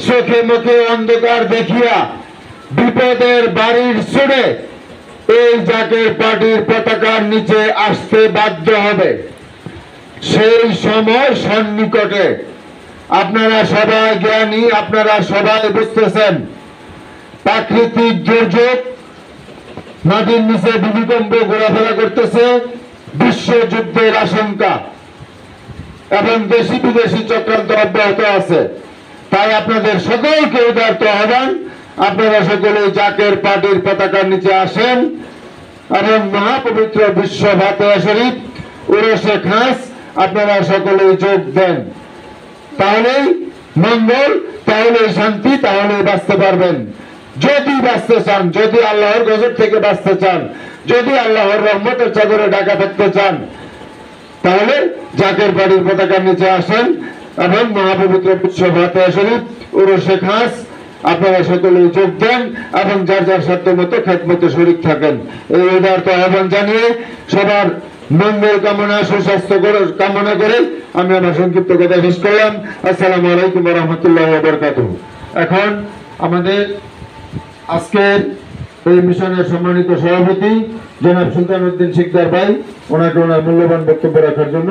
চোখে মুখে অন্ধকার দেখিয়া বিপদের বাড়ির ছুড়ে এই জাকের পার্টির পতাকার নিচে আসতে বাধ্য হবে। সেই সময় সন্নিকটে। আপনারা সবাই জ্ঞানী, আপনারা সবাই বুঝতেছেন প্রাকৃতিক দুর্যোগ, নদীর নিচে ভূমিকম্প ঘোরাফেরা করতেছে, বিশ্বযুদ্ধের আশঙ্কা এবং দেশি বিদেশি চক্রান্ত অব্যাহত আছে। তাই আপনাদের সকলকে উদারত আহ্বান, আপনারা সকলে জাকের পার্টির পতাকার নিচে আসেন এবং মহাপবিত্র বিশ্ব ফাতিহা শরীফ উরুসে খাস আপনারা সকলে যোগ দেন। তাহলেই মঙ্গল, তাহলেই শান্তি, তাহলেই বাঁচতে পারবেন। যদি বাঁচতে চান, যদি আল্লাহর গজব থেকে বাঁচতে চান, যদি আল্লাহর রহমতের চাদরে ঢাকা থাকতে চান, তাহলে জাকের পার্টির পতাকার নিচে আসেন এবং মহাপবিত্র বিশ্ব ফাতিহা শরীফ উরুসে খাস আপনারা সকলেই যোগ দেন এবং যার যার সাধ্য মতো খেদমতে শরীক থাকেন। এই উদারত আহ্বান জানিয়ে সবার মঙ্গল কামনা, সুস্বাস্থ্য কামনা করে আমি আমার সংক্ষিপ্ত কথা শেষ করলাম। আসসালামু আলাইকুম ওয়া রাহমাতুল্লাহি ওয়া বারাকাতুহু। এখন আমাদের আজকের এই মিশনের সম্মানিত সভাপতি জনাব সুলতান উদ্দিন শিকদার ভাই, ওনাকে ওনার মূল্যবান বক্তব্য রাখার জন্য